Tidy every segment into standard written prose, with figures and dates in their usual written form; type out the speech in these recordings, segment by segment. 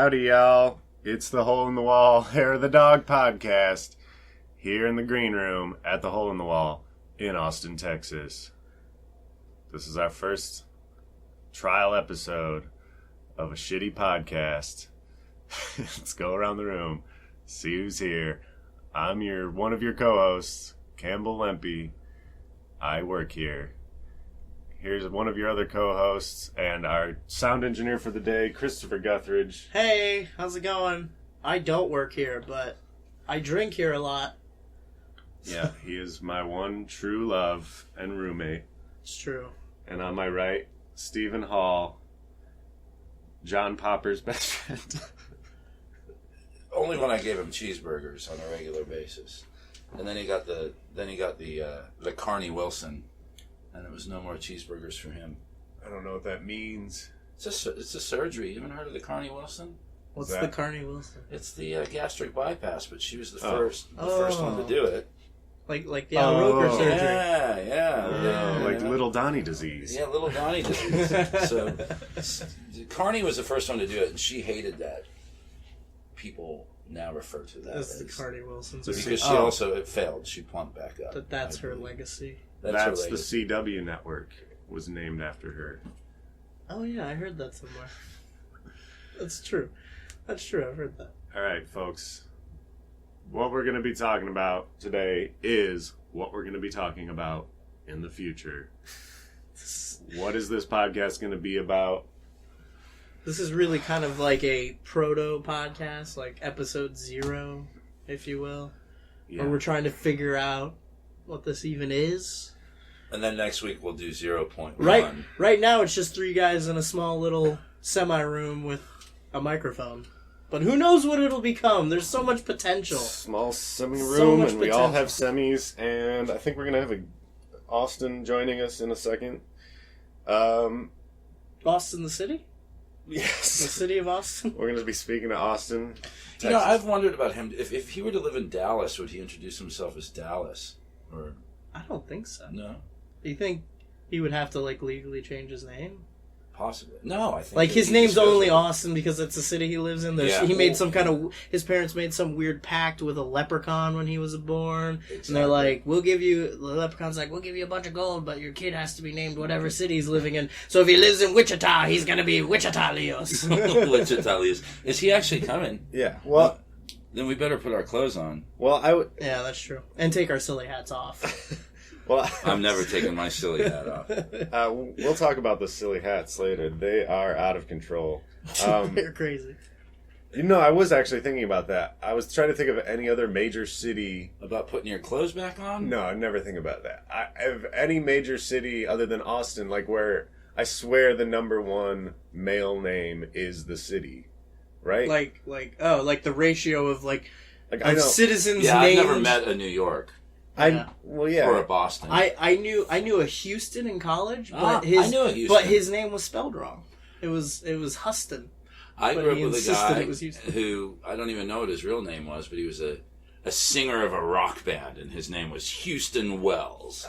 Howdy, y'all. It's the Hole in the Wall Hair of the Dog podcast here in the green room at the Hole in the Wall in Austin, Texas. This is our first trial episode of a shitty podcast. Let's go around the room, see who's here. I'm one of your co-hosts, Campbell Lempe. I work here. Here's one of your other co-hosts and our sound engineer for the day, Kris Guthridge. Hey, how's it going? I don't work here, but I drink here a lot. Yeah, he is my one true love and roommate. It's true. And on my right, Stephen Hall, John Popper's best friend. Only when I gave him cheeseburgers on a regular basis, and then he got the Carney Wilson, and it was no more cheeseburgers for him. I don't know what that means. It's a surgery. You haven't heard of the Carney Wilson? What's the Carney Wilson? It's the gastric bypass, but she was the first one to do it. Like the Al Roker surgery. Yeah. Like Little Donnie disease. Yeah, Little Donnie disease. So Carney was the first one to do it, and she hated that. People now refer to that as as the Carney Wilson surgery. because she also it failed. She plumped back up. That's her legacy. That's the CW network was named after her. Oh yeah, I heard that somewhere. That's true. I've heard that. All right, folks. What we're going to be talking about today is what we're going to be talking about in the future. What is this podcast going to be about? This is really kind of like a proto-podcast, like episode 0, if you will. Yeah. Where we're trying to figure out what this even is. And then next week we'll do 0.1. Right now it's just 3 guys in a small little semi-room with a microphone. But who knows what it'll become? There's so much potential. Small semi-room, and we all have semis, and I think we're going to have Austin joining us in a second. Austin the city? Yes. The city of Austin? We're going to be speaking to Austin, Texas. You know, I've wondered about him. If he were to live in Dallas, would he introduce himself as Dallas? Or I don't think so. No? Do you think he would have to, legally change his name? Possibly. No, I think... his name's only Austin because it's the city he lives in. Yeah. He made his parents made some weird pact with a leprechaun when he was born. Exactly. And they're like, the leprechaun's like, we'll give you a bunch of gold, but your kid has to be named whatever city he's living in. So if he lives in Wichita, he's going to be Wichita Leos. Wichita Leos. Is he actually coming? Yeah. Well... Then we better put our clothes on. Well, I would... Yeah, that's true. And take our silly hats off. Well, I'm never taking my silly hat off. We'll talk about the silly hats later. They are out of control. They're crazy. You know, I was actually thinking about that. I was trying to think of any other major city... About putting your clothes back on? No, I never think about that. Of any major city other than Austin, where I swear the number one male name is the city, right? Like the ratio of citizens yeah, named... I've never met a New York. Or a Boston. I knew a Houston in college, but his name was spelled wrong. It was Huston. I grew up with a guy who I don't even know what his real name was, but he was a singer of a rock band, and his name was Houston Wells.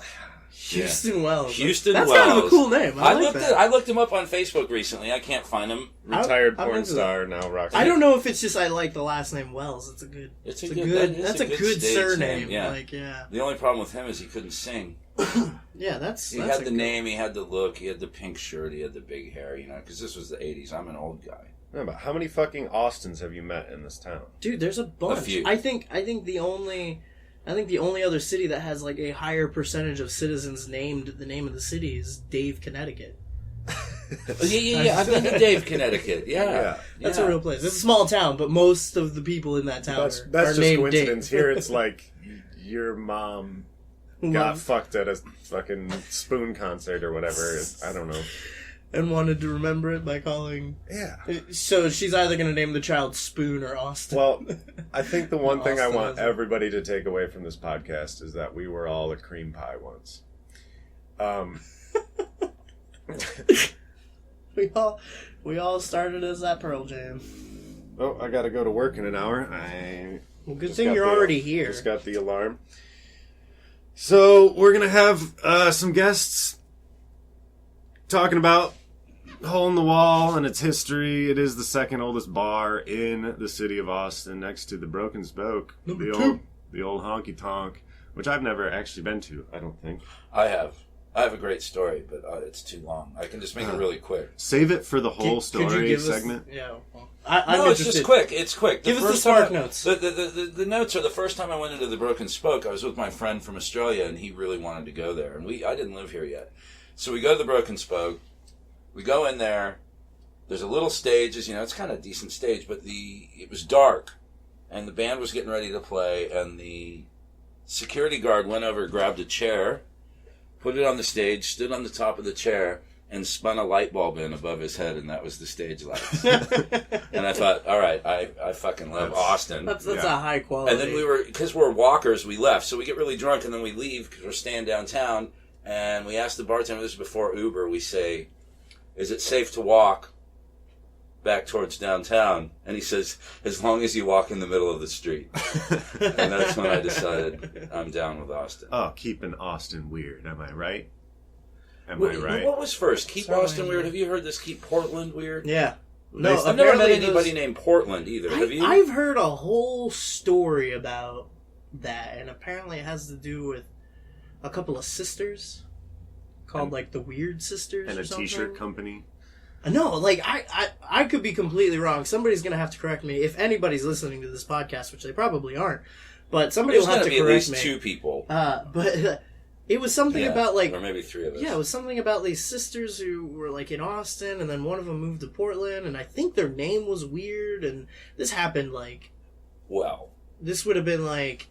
Houston Wells. Houston That's Wells. That's kind of a cool name. I looked him up on Facebook recently. I can't find him. Retired porn star, now rock star. I don't know if it's just I like the last name Wells. It's a good surname. Yeah. The only problem with him is he couldn't sing. Yeah, he had the name, he had the look, he had the pink shirt, he had the big hair, because this was the 80s. I'm an old guy. Yeah, but how many fucking Austins have you met in this town? Dude, there's a bunch. A few. I think the only other city that has a higher percentage of citizens named the name of the city is Dave, Connecticut. Yeah. I've been to Dave, Connecticut. Yeah. That's a real place. It's a small town, but most of the people in that town that's are just named coincidence. Dave. Here it's like your mom got fucked at a fucking Spoon concert or whatever. I don't know. And wanted to remember it by calling... Yeah. So she's either going to name the child Spoon or Austin. Well, I think the one thing I want everybody to take away from this podcast is that we were all a cream pie once. We all started as that Pearl Jam. Oh, I got to go to work in an hour. Good thing you're already here. Just got the alarm. So we're going to have some guests talking about Hole in the Wall and its history. It is the second oldest bar in the city of Austin, next to the Broken Spoke, the old honky tonk, which I've never actually been to. I don't think I have a great story, but it's too long. I can just make it really quick. Save it for the whole story segment. I'm it's just quick. It's quick. Give us the spark notes. The notes are the first time I went into the Broken Spoke. I was with my friend from Australia, and he really wanted to go there, and I didn't live here yet, so we go to the Broken Spoke. We go in there. There's a little stage, it's kind of a decent stage, but it was dark, and the band was getting ready to play, and the security guard went over, grabbed a chair, put it on the stage, stood on the top of the chair, and spun a light bulb in above his head, and that was the stage lights. And I thought, all right, I fucking love Austin. That's a high quality. And then because we're walkers, we left. So we get really drunk, and then we leave because we're staying downtown, and we ask the bartender, this is before Uber, we say, is it safe to walk back towards downtown? And he says, as long as you walk in the middle of the street. And that's when I decided I'm down with Austin. Oh, keeping Austin weird. Am I right? Am I right? What was first? Keep Austin weird? Have you heard this? Keep Portland weird? Yeah. No, I've never met anybody named Portland either. Have you? I've heard a whole story about that, and apparently it has to do with a couple of sisters called like the Weird Sisters and or a something. T-shirt company. No, like I could be completely wrong. Somebody's gonna have to correct me if anybody's listening to this podcast, which they probably aren't. But somebody will have to correct me. There's at least 2 people. But it was something about like, or maybe 3 of us. Yeah, it was something about these sisters who were like in Austin, and then one of them moved to Portland, and I think their name was weird. And this happened like, this would have been like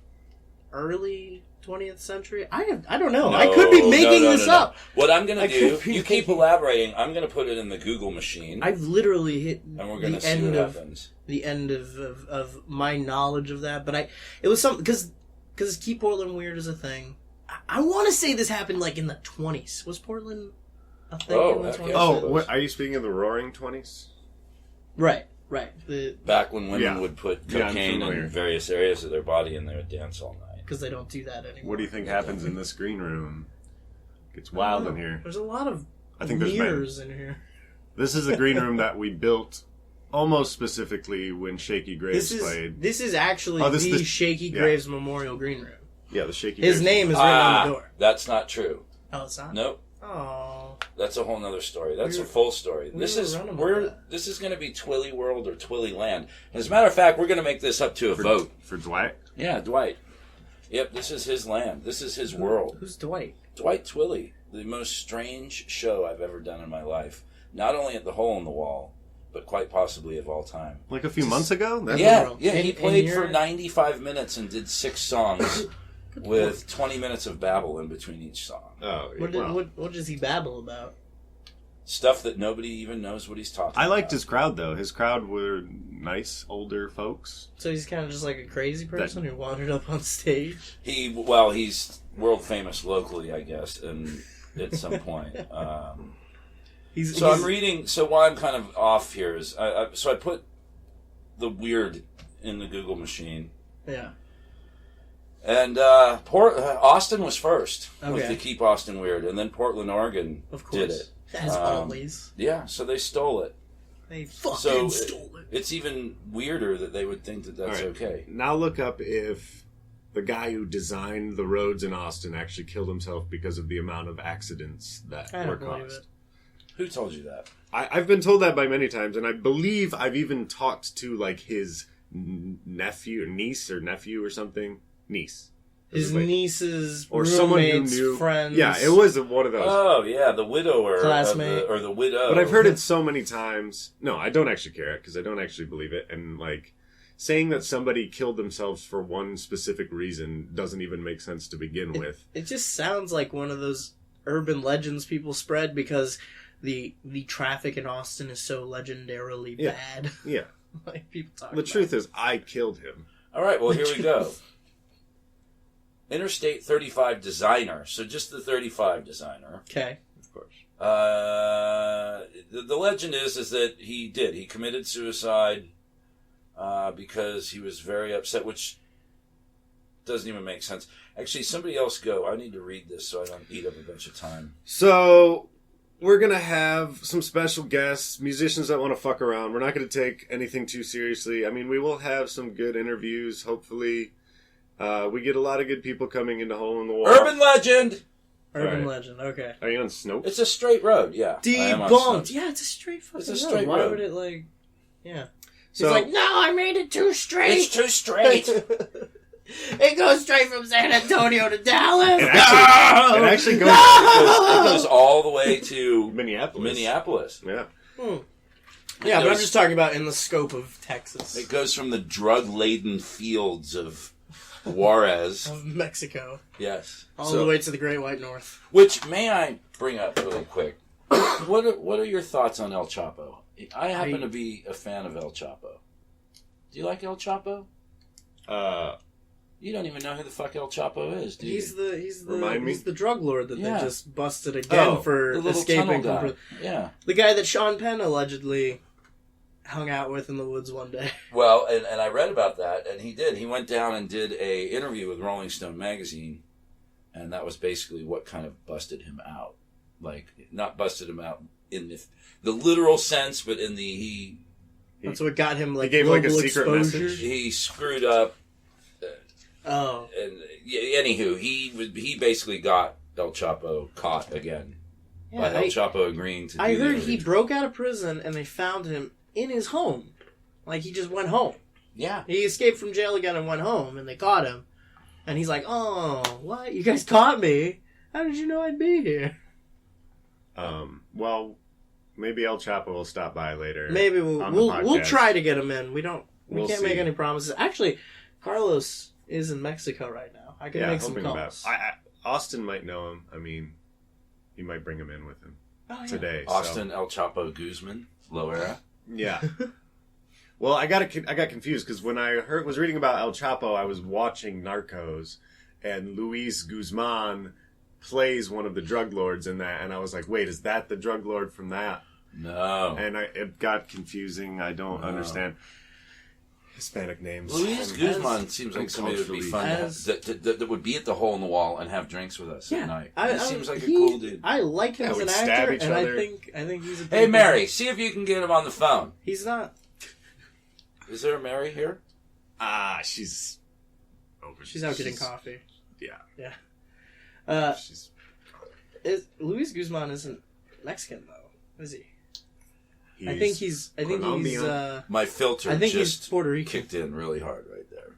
early 20th century. I don't know. I could be making this up. What I'm going to do, you keep elaborating. I'm going to put it in the Google machine. I've literally hit and we're going to see what happens. The end of my knowledge of that, but it was something because Keep Portland Weird is a thing. I want to say this happened like in the 20s. Was Portland a thing in the 20s? Oh, are you speaking of the Roaring 20s? Right. Back when women would put cocaine in various areas of their body and they would dance all night. Because they don't do that anymore. What do you think happens in this green room? It's wild in here. There's a lot of there's mirrors in here. This is the green room that we built almost specifically when Shaky Graves played. This is actually the Shaky Graves Memorial Green Room. Yeah, the Shaky His Graves. name is written on the door. That's not true. Oh, it's not? Nope. Oh. That's a whole nother story. That's a full story. This is going to be Twilly World or Twilly Land. As a matter of fact, we're going to make this up to a vote. For Dwight? Yeah, Dwight. Yep, this is his land. This is his world. Who's Dwight? Dwight Twilly. The most strange show I've ever done in my life. Not only at the Hole in the Wall, but quite possibly of all time. Like a few months ago? He played for 95 minutes and did 6 songs with 20 minutes of babble in between each song. Oh, what does he babble about? Stuff that nobody even knows what he's talking about. I liked his crowd, though. His crowd were nice, older folks. So he's kind of just like a crazy person who wandered up on stage? He's world famous locally, I guess, and at some point. I'm reading, so why I'm kind of off here is, I put the weird in the Google machine. Yeah. And Austin was first with the Keep Austin Weird, and then Portland, Oregon did it. As always. Yeah, so they stole it. They fucking stole it. It's even weirder that they would think that that's okay. Now look up if the guy who designed the roads in Austin actually killed himself because of the amount of accidents that were caused. Who told you that? I've been told that by many times, and I believe I've even talked to like his niece or something. Niece. His niece's or someone who knew friends. Yeah, it was one of those. Oh yeah, the widower, classmate, or the widow. But I've heard it so many times. No, I don't actually care because I don't actually believe it. And like saying that somebody killed themselves for one specific reason doesn't even make sense to begin with. It just sounds like one of those urban legends people spread because the traffic in Austin is so legendarily bad. Yeah, like people talk. The truth is, I killed him. All right, well here we go. Interstate 35 designer. So just the 35 designer. Okay. Of course. The legend is that he committed suicide because he was very upset, which doesn't even make sense. Actually, somebody else go. I need to read this so I don't eat up a bunch of time. So, we're going to have some special guests, musicians that want to fuck around. We're not going to take anything too seriously. I mean, we will have some good interviews, hopefully. We get a lot of good people coming into Hole in the Wall. Urban legend! Urban legend, okay. Are you on Snopes? It's a straight road, yeah. Debunked! Yeah, it's a straight fucking It's a straight road. Why road. would it, like... Yeah. He's So, like, no, I made it too straight! It's too straight! It goes straight from San Antonio to Dallas! it actually goes It goes all the way to Minneapolis. Yeah. Yeah, but I'm just talking about in the scope of Texas. It goes from the drug-laden fields of Juarez. Of Mexico. Yes. All the way to the Great White North. Which, may I bring up really quick? What are your thoughts on El Chapo? I happen to be a fan of El Chapo. Do you like El Chapo? You don't even know who the fuck El Chapo is, do you? He's Remind the drug lord that they Yeah. just busted again the for little escaping tunnel from guy. Yeah. the guy that Sean Penn allegedly hung out with in the woods one day. Well, and I read about that, and he did. He went down and did a interview with Rolling Stone magazine, and that was basically what kind of busted him out. Like, not busted him out in the literal sense, but in the That's what got him like gave, global like, a secret exposure. message. he screwed up. Oh, And anywho, he basically got El Chapo caught again by El Chapo agreeing to. I do the heard he interview. broke out of prison and they found him in his home. Like he just went home. Yeah. He escaped from jail again and went home, and they caught him. And he's like, "Oh, what? You guys caught me? How did you know I'd be here?" Well, maybe El Chapo will stop by later. Maybe on the we'll podcast. try to get him in. We We'll can't see. make any promises. Actually, Carlos is in Mexico right now. I can make some hoping calls. Austin might know him. I mean, he might bring him in with him today. Austin El Chapo Guzman, Loera. Yeah. Well, I got confused because when I was reading about El Chapo, I was watching Narcos, and Luis Guzman plays one of the drug lords in that, and I was like, wait, is that the drug lord from that? No. And it got confusing. I don't understand Hispanic names. Luis Guzman seems like somebody that would be fun that would be at the Hole in the Wall and have drinks with us at night. He seems like a cool dude. I like him as an we'd stab actor, each and other. I think he's a Hey, Mary, see if you can get him on the phone. He's not. Is there a Mary here? She's over. She's out getting coffee. Yeah. Yeah. She's Luis Guzman isn't Mexican though, is he? I he's think he's. Colombian. My filter I think he's just Puerto Rican. kicked in really hard right there.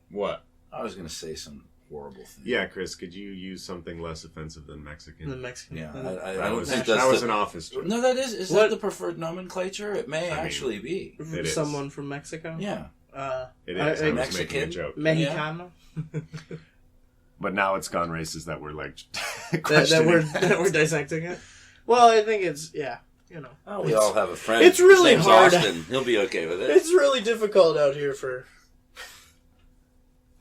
What? I was going to say some horrible thing. Yeah, Chris, could you use something less offensive than Mexican? The Mexican. Yeah, the- I don't think that's that was an office joke. No, that is What? that the preferred nomenclature? It may actually be. It is. someone from Mexico. Yeah. It is. I was Mexican? making a joke. Mexicano. But now it's gone racist that we're like that we're dissecting it. Well, I think it's Oh, we all have a friend. It's really His name's hard. Austin. He'll be okay with it. It's really difficult out here for.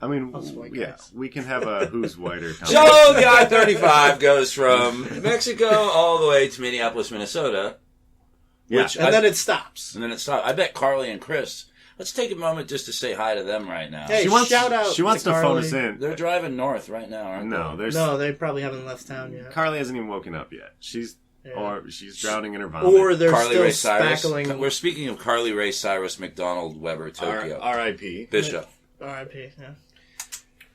I mean, Us white yeah, guys. we can have a who's whiter. So the I-35 goes from Mexico all the way to Minneapolis, Minnesota. Yeah. Which And then it stops. And then it stops. I bet Carly and Chris. Let's take a moment just to say hi to them right now. Hey, She wants shout out to phone Carly. us in. They're driving north right now, aren't No, they? there's No, they probably haven't left town yet. Carly hasn't even woken up yet. She's Yeah. she's drowning in her vomit. Or they're Carly still Rae Cyrus. spackling. We're speaking of Carly Rae Cyrus, McDonald, Weber, Tokyo. R.I.P. Bishop. R.I.P. Yeah.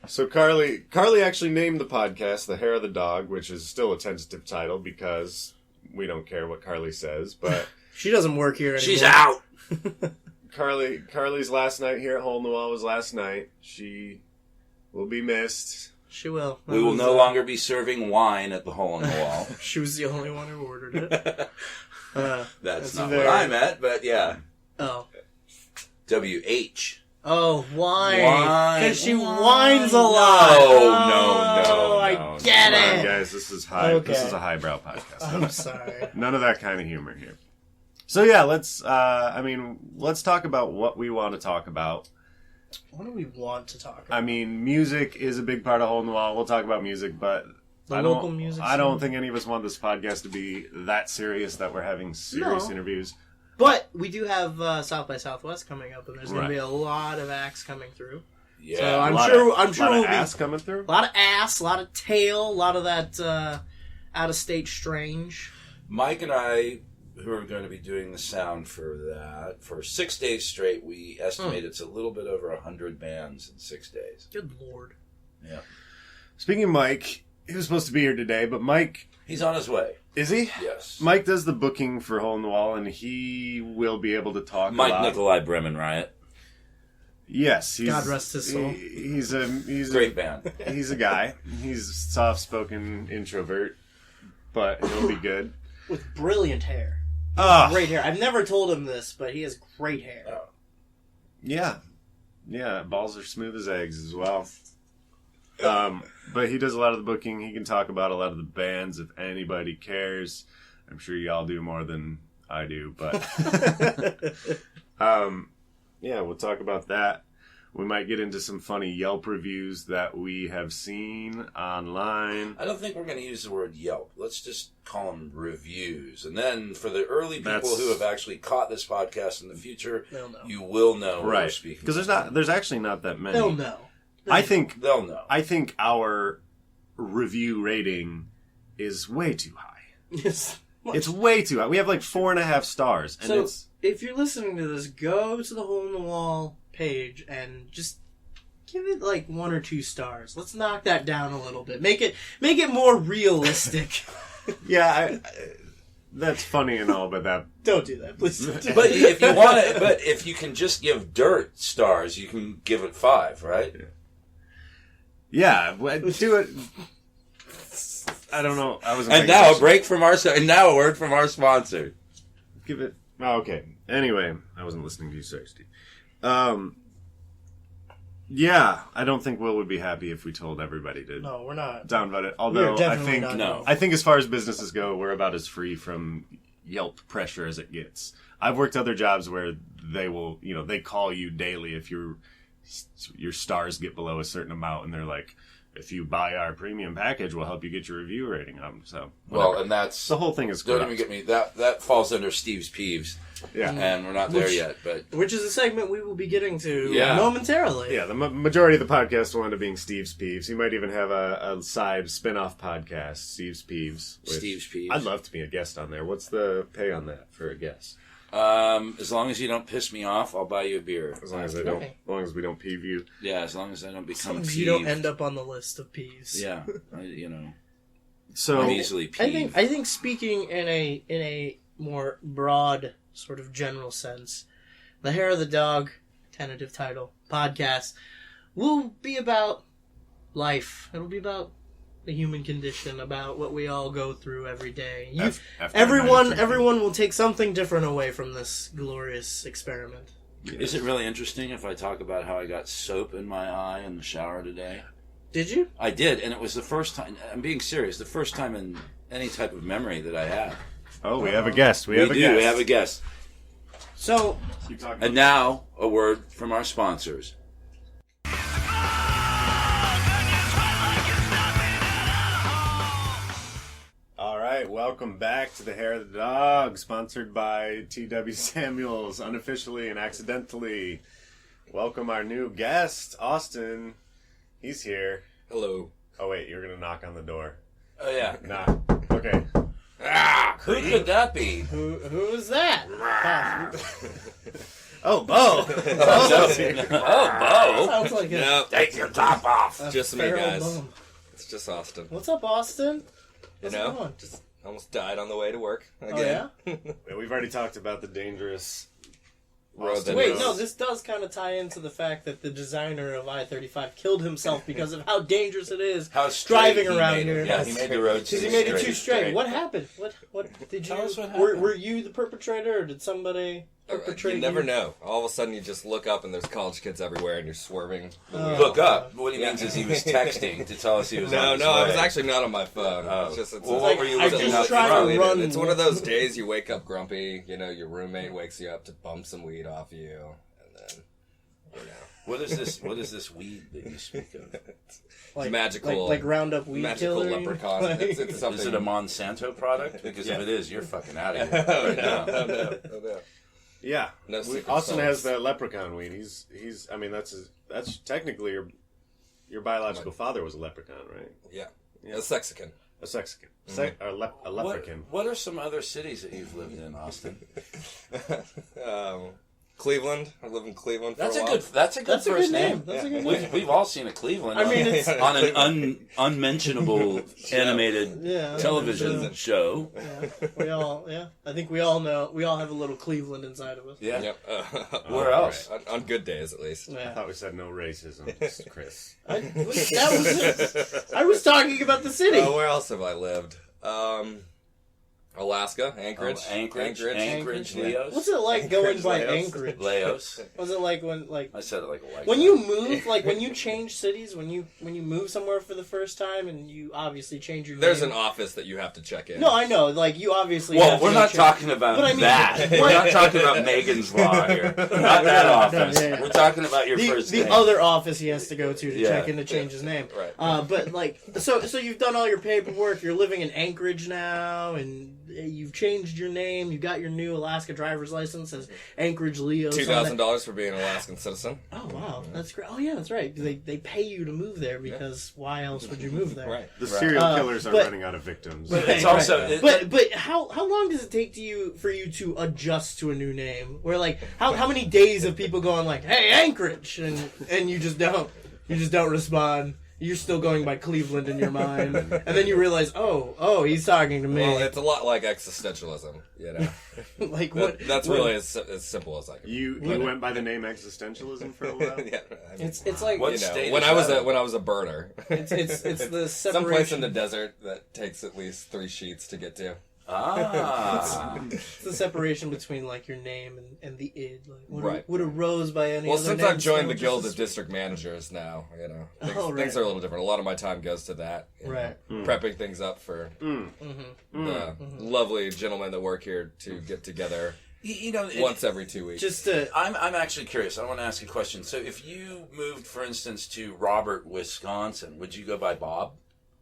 So Carly actually named the podcast "The Hair of the Dog," which is still a tentative title because we don't care what Carly says. But She doesn't work here anymore. She's out. Carly's last night here at Hole in the Wall was last night. She will be missed. She will. We will no longer be serving wine at the Hole in the Wall. She was the only one who ordered it. That's a not very- what I meant, but yeah. Oh. WH. Oh, wine. Wine. Because she whines a lot. No, I no. get Come on, it. guys, this is high. Okay. This is a highbrow podcast. I'm sorry. None of that kind of humor here. So yeah, let's talk about what we want to talk about. What do we want to talk about? I mean, music is a big part of Hole in the Wall. We'll talk about music, but The local music I don't scene? think any of us want this podcast to be that serious that we're having serious No. interviews. But we do have South by Southwest coming up, and there's going Right. to be a lot of acts coming through. Yeah. So I'm A lot sure of we'll be ass coming through. a lot of ass, a lot of tail, a lot of that Out of State Strange. Mike and I, who are going to be doing the sound for that, for 6 days straight, we estimate it's a little bit over 100 bands in 6 days. Good Lord. Yeah. Speaking of Mike, he was supposed to be here today, but Mike... He's on his way. Is he? Yes. Mike does the booking for Hole in the Wall, and he will be able to talk Mike about... Nikolai Bremen Riot. Yes. God rest his soul. He's Great band. He's a guy. He's a soft-spoken introvert, but he'll be good. With brilliant hair. Great hair. I've never told him this, but he has great hair. Oh. Yeah. Yeah, balls are smooth as eggs as well. But he does a lot of the booking. He can talk about a lot of the bands if anybody cares. I'm sure y'all do more than I do, but yeah, we'll talk about that. We might get into some funny Yelp reviews that we have seen online. I don't think we're going to use the word Yelp. Let's just call them reviews. And then for the early people who have actually caught this podcast in the future, they'll know. You will know what we're speaking. Because there's actually not that many. They'll know. I think they'll know. I think our review rating is way too high. Yes. It's way too high. We have like 4.5 stars. And so if you're listening to this, go to the Hole in the Wall page and just give it like 1 or 2 stars. Let's knock that down a little bit. Make it more realistic. Yeah, that's funny and all, but that don't do that, please. Don't do But that. if you want to, but if you can just give dirt stars, you can give it 5, right? Yeah, do it. I don't know. I was. And now a break from our. And now a word from our sponsor. Give it. Oh, okay. Anyway, I wasn't listening to you, sorry, Steve. Yeah, I don't think Will would be happy if we told everybody to. No, we're not. Downvote it. Although I think no. I think as far as businesses go, we're about as free from Yelp pressure as it gets. I've worked other jobs where they will, they call you daily if your stars get below a certain amount, and they're like, if you buy our premium package, we'll help you get your review rating up. So well, and that's the whole thing is. Don't corrupt. even get me that falls under Steve's peeves. Yeah, and we're not there yet, but which is a segment we will be getting to Yeah. momentarily. Yeah, the majority of the podcast will end up being Steve's Peeves. He might even have a side spin-off podcast, Steve's Peeves. Steve's Peeves. I'd love to be a guest on there. What's the pay on that for a guest? As long as you don't piss me off, I'll buy you a beer. As long as as long as we don't peeve you. Yeah, as long as I don't become peeved. You don't end up on the list of peeves. Yeah, So I'm easily peeved. I think speaking in a more broad sort of general sense, the Hair of the Dog, tentative title, podcast, will be about life. It'll be about the human condition, about what we all go through every day. Everyone will take something different away from this glorious experiment. Is it really interesting if I talk about how I got soap in my eye in the shower today? Did you? I did, and it was the first time, I'm being serious, the first time in any type of memory that I have. Oh, we have a guest. We have a guest. So, and now, a word from our sponsors. All right, welcome back to the Hair of the Dog, sponsored by T.W. Samuels, unofficially and accidentally. Welcome our new guest, Austin. He's here. Hello. Oh, wait, you're going to knock on the door. Oh, yeah. Nah. Okay. Who could that be? who is that? Oh, Bo. Bo. Sounds like a No, Take your top off. just me, feral guys. bum. It's just Austin. What's up, Austin? You How's know, it going? just almost died on the way to work Oh, again. yeah? We've already talked about the dangerous Road that Wait, is- no, this does kind of tie into the fact that the designer of I-35 killed himself because of how dangerous it is How driving he around made here. it. Yeah, he made the road Because he made it too straight. What happened? What did Tell you? us what happened. Were you the perpetrator, or did somebody perpetrate You never know. All of a sudden, you just look up and there's college kids everywhere, and you're swerving. Look up. What he means is he was texting to tell us he was on his No, I way. was actually not on my phone. Oh. It's just, it's Well, like- what were you I looking just up tried from? to run. It's one of those days you wake up grumpy. You know, your roommate wakes you up to bum some weed off you, and then What is this weed that you speak of? like, magical- like Roundup weed magical killer? leprechaun. Like- It's something. Is it a Monsanto product? Because if it is, you're fucking out of here. Oh, right now. no. Yeah, No secret Austin sauce. has the leprechaun weed. He's. I mean, that's technically your biological father was a leprechaun, right? Yeah. A Sexican. A Sexican. A leprechaun. What are some other cities that you've lived in, Austin? Cleveland. I lived in Cleveland for That's a a while. good. That's a good first name. That's a good name. We've all seen a Cleveland. I mean, it's on an unmentionable animated television show. Yeah, I think we all know. We all have a little Cleveland inside of us. Yeah. Yep. Where else? Right. On good days, at least. I Yeah. thought we said no racism, Chris. I was talking about the city. Where else have I lived? Alaska, Anchorage. Anchorage, Leos. What's it like going Anchorage, by Laos. Anchorage? Laos. What's it like when I said it like a white when guy. you move, like when you change cities, when you move somewhere for the first time, and you obviously change your There's name. an office that you have to check in. No, I know. Like you obviously. Well, have to we're go not check- talking about But I mean, that. We're what- not talking about Megan's Law here. Not that office. yeah. We're talking about your first The name. other office he has to go to Yeah. check in to change his name. Right. But like, so you've done all your paperwork. You're living in Anchorage now, and you've changed your name. You got your new Alaska driver's license as Anchorage Leo. $2,000 for being an Alaskan citizen. Oh wow, that's great. Oh yeah, that's right. They pay you to move there because why else would you move there? Right. The serial killers are but- running out of victims. But it's Right. also. But how long does it take for you to adjust to a new name? Where like how many days of people going like, "Hey, Anchorage," and you just don't respond. You're still going by Cleveland in your mind, and then you realize, oh, he's talking to me. Well, it's a lot like existentialism, you know. Like what? That's what- really as simple as I can. You went by the name existentialism for a while? Yeah, I mean, It's like What you know, state when is I was that? when I was a burner. it's the separation. Someplace in the desert that takes at least 3 sheets to get to. It's the separation between like your name and the id. Like, would a rose by any Well, other since name I've joined still the just Guild as- of District Managers now, you know, Right. things are a little different. A lot of my time goes to that. You know, Right. prepping things up for the lovely gentlemen that work here to get together You know, once every 2 weeks. Just to I'm actually curious. I want to ask a question. So, if you moved, for instance, to Robert, Wisconsin, would you go by Bob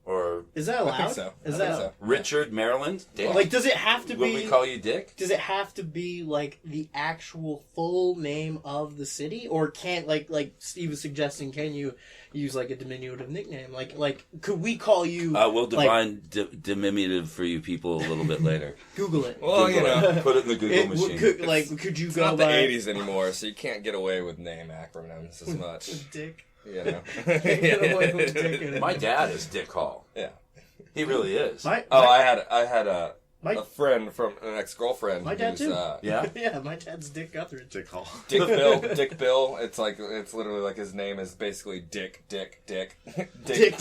or is that allowed? I think so. Is I that think so. Richard, Maryland? Dick? like? Does it have to Would be? we call you Dick? Does it have to be like the actual full name of the city, or can't like Steve was suggesting? Can you use like a diminutive nickname? Like could we call you? We'll like, define diminutive for you people a little bit later. Google it. Well, you know, Put it in the Google It- machine. could you it's go not the by 80s anymore, so you can't get away with name acronyms as much. Dick? You know. Get away with Dick anymore. My dad is Dick Hall. Yeah. He really is. My I had a My- friend from an ex-girlfriend. My dad who's, too. Yeah. yeah, my dad's Dick Guthridge. Dick Hall. Dick Bill. Dick Bill. It's literally like his name is basically Dick Dick, Bill. Dick.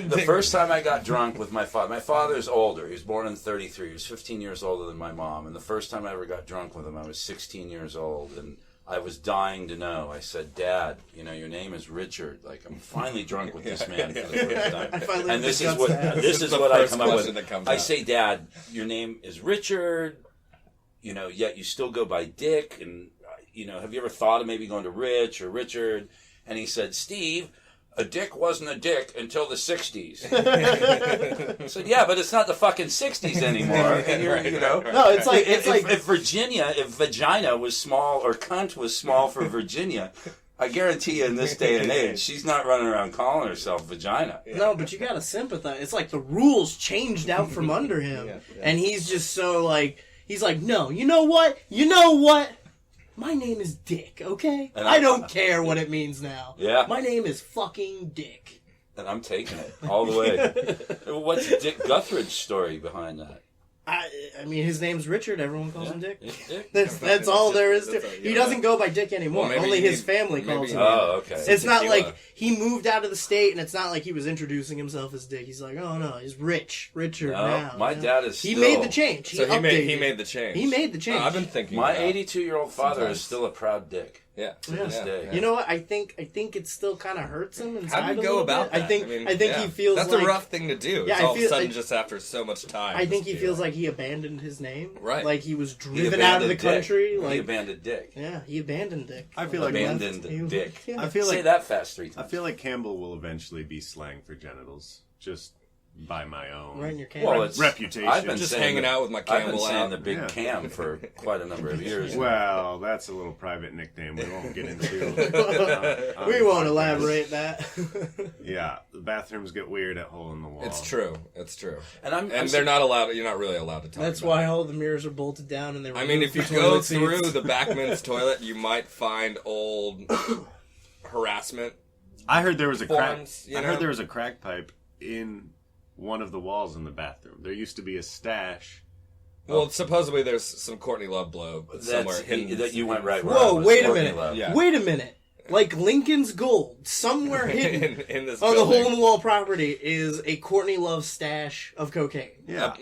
The first time I got drunk with my father's older. He was born in 33. He was 15 years older than my mom. And the first time I ever got drunk with him, I was 16 years old. And I was dying to know. I said, Dad, you know, your name is Richard. Like, I'm finally drunk with this man for the first time. I finally And this is got what to ask. this is The what I first come up question with. that comes I out. say, Dad, your name is Richard. You know, yet you still go by Dick. And you know, have you ever thought of maybe going to Rich or Richard? And he said, Steve, a dick wasn't a dick until the 60s. I said, yeah, but it's not the fucking 60s anymore. And you're, you know, No, it's like if vagina was small or cunt was small for Virginia, I guarantee you in this day and age, she's not running around calling herself vagina. no, but you gotta sympathize. It's like the rules changed out from under him, and he's just so like he's like, no, you know what? My name is Dick, okay? And I don't care what it means now. Yeah. My name is fucking Dick. And I'm taking it all the way. What's Dick Guthridge's story behind that? I mean, his name's Richard. Everyone calls him Dick. It's Dick? That's all there is to That's it. all- He yeah. doesn't go by Dick anymore. Well, maybe Only you his need- family maybe calls you him. need- Oh, okay. It's not tequila. like he moved out of the state, and it's not like he was introducing himself as Dick. He's like, oh no, he's Richard No, now. my you know? dad is He still... made the change. So he updated. made the change. He made the change. I've been thinking. My about 82-year-old father Sometimes. is still a proud Dick. Yeah. To this day. You know what? I think it still kind of hurts him inside. How do you a go little about bit. that? I think he feels that's like a rough thing to do. Yeah, It's I all of feel- a sudden I- just after so much time. I think he just feels be like he abandoned his name. Right. Like he was He driven out of the abandoned Dick. country. He Like abandoned Dick. yeah, he abandoned Dick. I feel like Abandoned He- Dick. Yeah. I feel Say like that fast 3 I times. feel like Campbell will eventually be slang for genitals, just by my own right in your Well, camera. it's reputation. I've been just saying hanging the- out with my I've been Campbell saying out. the big Yeah. Cam for quite a number of years. Well, that's a little private nickname we won't get into. We won't elaborate that. Yeah, bathrooms get weird at Hole in the Wall. It's true. And they're not allowed. You're not really allowed to talk. That's about why it. all the mirrors are bolted down, and they. I mean, if you go through the backman's toilet, you might find old harassment. I heard there was a crack. Forms, I heard there was a crack pipe in one of the walls in the bathroom. There used to be a stash. Well, supposedly there's some Courtney Love blow somewhere hidden. That you went right. Where Whoa! Wait a Courtney minute! Love. Yeah. Wait a minute! Like Lincoln's Gold, somewhere hidden in this on the building. Hole in the Wall property is a Courtney Love stash of cocaine. Yeah.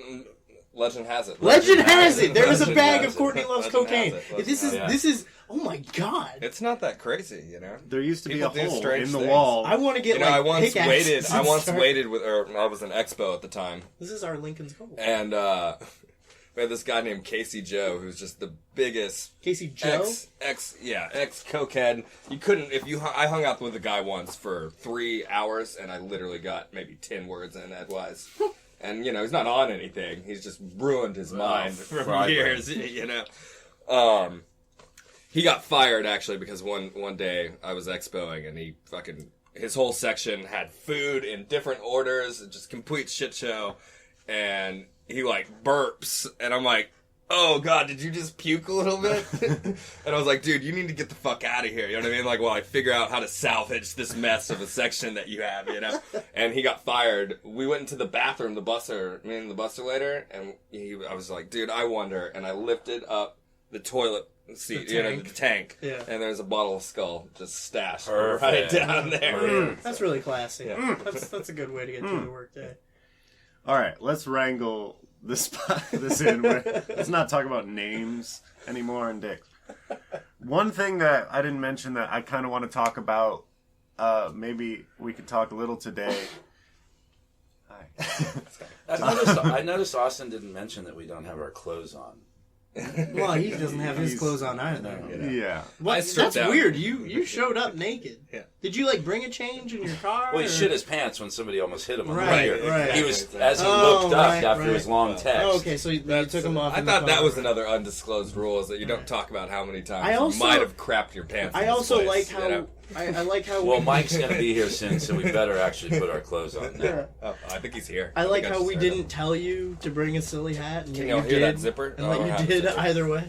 Legend has it. Legend has it. There is a Legend bag has of Courtney Love's Legend cocaine. has it. This is. Oh my god! It's not that crazy, There used to People be a do hole strange in the things. wall. I want to get I pickaxes waited and with, or I was in Expo at the time, This is our Lincoln's Gold. and we had this guy named Casey Joe, who's just the biggest Casey Joe. ex cokehead. You couldn't I hung out with the guy once for 3 hours, and I literally got maybe 10 words in edgewise. And he's not on anything. He's just ruined his mind for years. He got fired actually because one day I was expoing and his whole section had food in different orders, just complete shit show, and he burps, and I'm like, oh god, did you just puke a little bit? And I was like, dude, you need to get the fuck out of here. You know what I mean? While I figure out how to salvage this mess of a section that you have, And he got fired. We went into the bathroom, me and the buster later, and I was like, dude, I wonder. And I lifted up the toilet seat, the tank. Yeah. And there's a bottle of Skull just stashed Perfect. right down there. That's really classy. Yeah. That's a good way to get through the workday. All right, let's wrangle this in. Let's not talk about names anymore and dicks. One thing that I didn't mention that I kind of want to talk about, maybe we could talk a little today. Hi. I noticed Austin didn't mention that we don't have our clothes on. Well, he doesn't have his clothes on either. Yeah. What? stripped That's out. weird. You showed up naked. Yeah. Did you bring a change in your car? Well, he or- shit his pants when somebody almost hit him on Right, the ear. right. He was Exactly. as he looked up right, after right. his long text. Oh, okay, so you took him off. I in the thought that car. was another undisclosed rule, is that you don't talk about how many times I also- you might have crapped your pants. I in this also place, like how I like how Well, we, Mike's going to be here soon, so we better actually put our clothes on now. Yeah. Oh, I think he's here. I like think how just we heard didn't him. tell you to bring a silly hat, and Can yet y'all you hear did, that zipper? and Oh, I don't you have a did zipper. either way.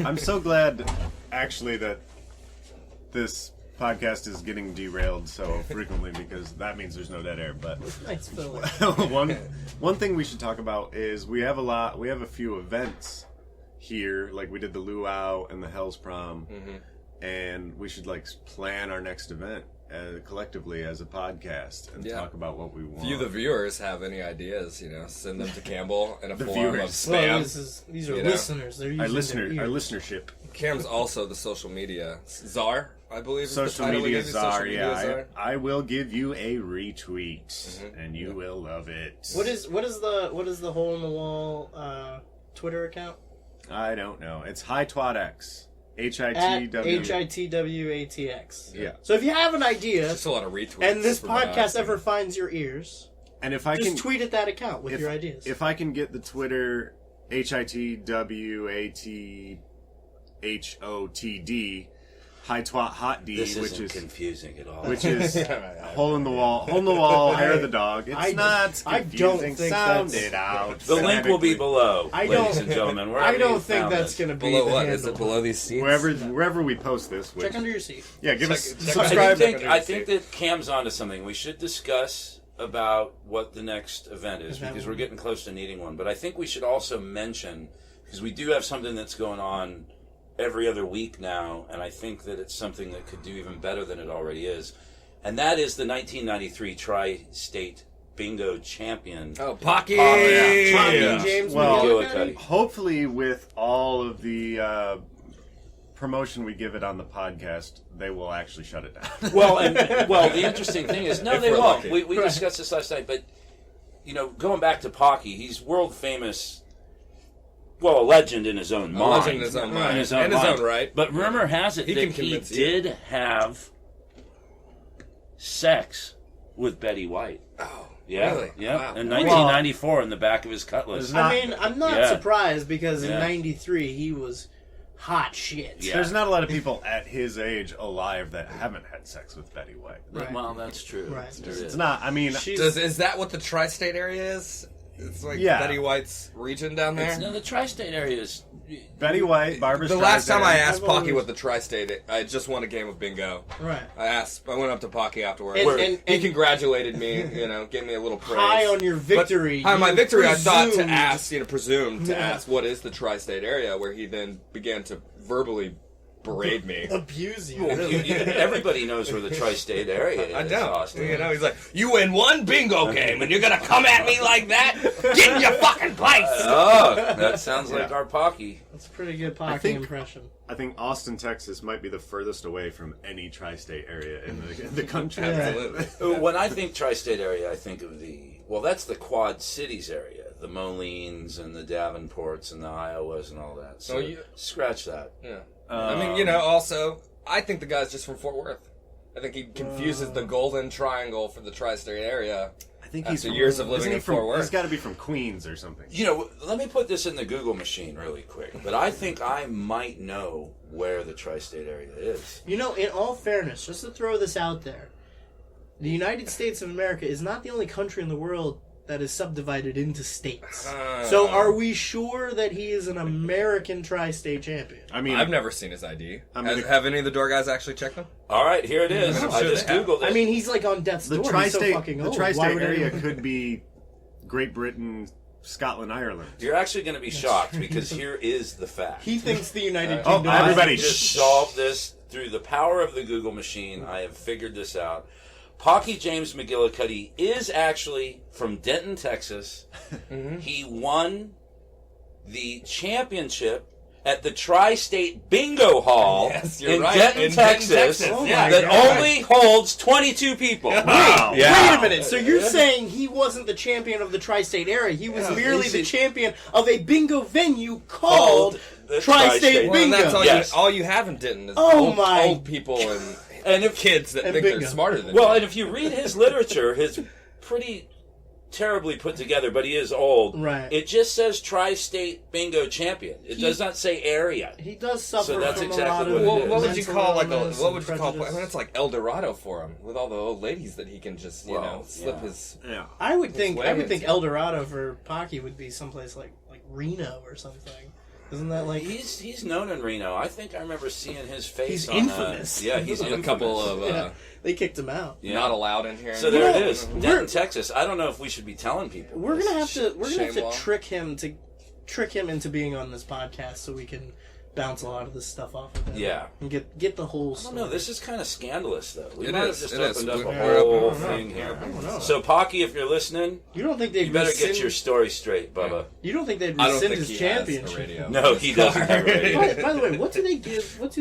I'm so glad, actually, that this podcast is getting derailed so frequently because that means there's no dead air. But Nice filler. one thing we should talk about is we have a few events here, like we did the Luau and the Hell's Prom, and we should plan our next event collectively as a podcast and talk about what we want. If you, the viewers, have any ideas, send them to Campbell in a The form viewers. of Well, spam. these are You know? listeners. They're using our their ears. listenership. Cam's also the social media czar, I believe. Is the Social title we media gave you, czar, social media yeah. czar. I will give you a retweet, and you will love it. What is the Hole in the Wall Twitter account? I don't know. It's HiTwatX. At HITW. HITWATX. Yeah. So if you have an idea, Just a lot of retweets. and this from what I've podcast seen. ever finds your ears, And if I just can tweet at that account with if, your ideas. if I can get the Twitter HITWATHOTD, HiTwat Hot D, This which isn't is confusing at all. which is hole in the wall, hair of the dog. It's I not I don't confusing. think Sound that's- it out. The link will be phonetically. below, I ladies don't- and gentlemen. I wherever don't you think found that's this. going to be Below the what? handle. Is it below these seats? wherever we post this. Which, Check under your seat. yeah, give us Check- check subscribe. I think that Cam's onto something. We should discuss about what the next event is because we're getting close to needing one. But I think we should also mention, because we do have something that's going on every other week now, and I think that it's something that could do even better than it already is. And that is the 1993 Tri-State Bingo Champion. Oh, Pocky! yeah. Pocky Yeah. James Well, McGillicuddy. hopefully, with all of the promotion we give it on the podcast, they will actually shut it down. Well, the interesting thing is, no, If they we're won't. lucky. We discussed this last night, but going back to Pocky, he's world famous. Well, a legend in his own mind. legend in his own mind. In his own In his mind. own right. But rumor has it He that can he convince you. did have sex with Betty White. Oh, Yeah, really? yeah. Wow. In 1994, in the back of his cutlass. Well, I mean, I'm not Yeah. surprised because in Yeah. '93 he was hot shit. Yeah. There's not a lot of people at his age alive that haven't had sex with Betty White. Right. Well, that's true. Right. There is. It's not. I mean, Is that what the tri-state area is? It's like Yeah. Betty White's region down there? No, the tri-state area is... Betty White, Barbara The Streisand. last time I asked I've Pocky always- what the tri-state, I just won a game of bingo. Right. I went up to Pocky afterwards. And- he congratulated me, gave me a little praise. High on your victory. But, high on my you victory, I thought to presumed- presume to Yeah. ask what is the tri-state area, where he then began to verbally berate me. abuse you. Everybody knows where the tri-state area is. I know. Austin. He's like, you win one bingo game and you're gonna come at me like that? Get in your fucking place! Oh, that sounds like Yeah. our Pocky. That's a pretty good Pocky think- impression. I think Austin, Texas might be the furthest away from any tri-state area in the country. Yeah. Absolutely. When I think tri-state area, I think of that's the Quad Cities area. The Molines and the Davenports and the Iowas and all that. So scratch that. Yeah. I mean, also, I think the guy's just from Fort Worth. I think he confuses the Golden Triangle for the tri-state area. I think After years of living isn't he in Fort Worth. He's got to be from Queens or something. Let me put this in the Google machine really quick. But I think I might know where the tri-state area is. In all fairness, just to throw this out there, the United States of America is not the only country in the world that is subdivided into states. So are we sure that he is an American tri-state champion? I mean, I've never seen his ID. I mean, have any of the door guys actually checked him? All right, here it is. I'm I sure just they have. Googled it. I mean, he's like on death's the door. tri-state, He's so fucking the old. Why tri-state would area anyone- could be Great Britain, Scotland, Ireland. You're actually going to be shocked because here is the fact. He thinks the United Oh, Kingdom. everybody, I just shh. solved this through the power of the Google machine. I have figured this out. Pocky James McGillicuddy is actually from Denton, Texas. He won the championship at the Tri-State Bingo Hall Yes, you're in right. Denton, In Denton, Texas, Texas. Oh Yeah. my that God. only holds 22 people. Wow. Yeah. Wait a minute. So you're saying he wasn't the champion of the tri-state area? He was merely he's the a- champion of a bingo venue called the Tri-State Tri-State. Well, and Bingo. that's all, Yes. all you have in Denton is Oh old, my- old people and if kids that And think bingo. they're smarter than Well, you. and if you read his literature, his pretty terribly put together, but he is old. Right. It just says Tri-State Bingo Champion. It does not say area. He does suffer So that's from exactly a lot what of it What, is. what would you mental call illness what and would you call? I prejudice. mean, it's like El Dorado for him with all the old ladies that he can just slip yeah. his. Yeah. I would think wagons. El Dorado for Pocky would be someplace like Reno or something. Isn't that like He's known in Reno. I think I remember seeing his face. He's on, infamous. Yeah, he's A infamous. couple of yeah, they kicked him out. Yeah. not allowed in here. So there You it know, is, we're- Denton, Texas. I don't know if we should be telling people. We're gonna have to Shame law. trick him into being on this podcast so we can bounce a lot of this stuff off of him. Yeah. And get the whole I don't story. know. This is kind of scandalous, though. We It might is, have just it is. opened up a We're whole open. thing here. don't know. So, Pocky, if you're listening, You don't think they'd you better rescind, get your story straight, Bubba. You don't think they'd I don't rescind think his he has a championship? radio. No, he doesn't have a radio. By the way, what do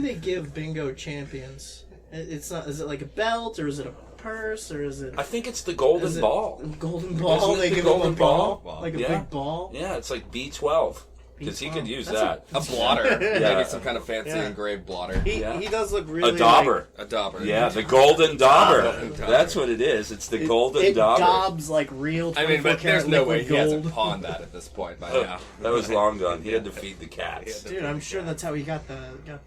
they give bingo champions? It's not. Is it like a belt or is it a purse or is it? I think it's the golden is it ball. Golden ball. Isn't it They the give golden him a ball, ball? like a Yeah. big ball. Yeah, it's like B12. Because he could B12. use That's that. A blotter, Yeah. maybe some kind of fancy Yeah. engraved blotter. He Yeah. he does look really A dauber. A dauber. Yeah, the golden dauber. Golden dauber. That's what it is. It's the Like, golden it dauber. daubs like real. I mean, 24 but there's karat no way liquid he hasn't gold. pawned that at this point by Oh, now. that was long gone. He had to feed the cats. Dude, I'm sure that's how he got the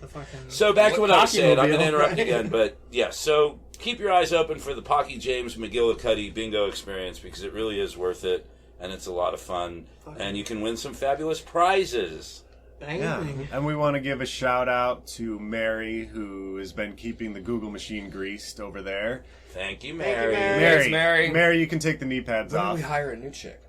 fucking. So back to what I was saying. I'm going to Pocky-mobile, interrupt right? again, but yeah. So keep your eyes open for the Pocky James McGillicuddy bingo experience because it really is worth it and it's a lot of fun and you can win some fabulous prizes. Bang, Yeah, bang. and we want to give a shout out to Mary, who has been keeping the Google machine greased over there. Thank you, Thank you, Mary. Mary. Mary. Mary, you can take the knee pads When do off. we hire a new chick?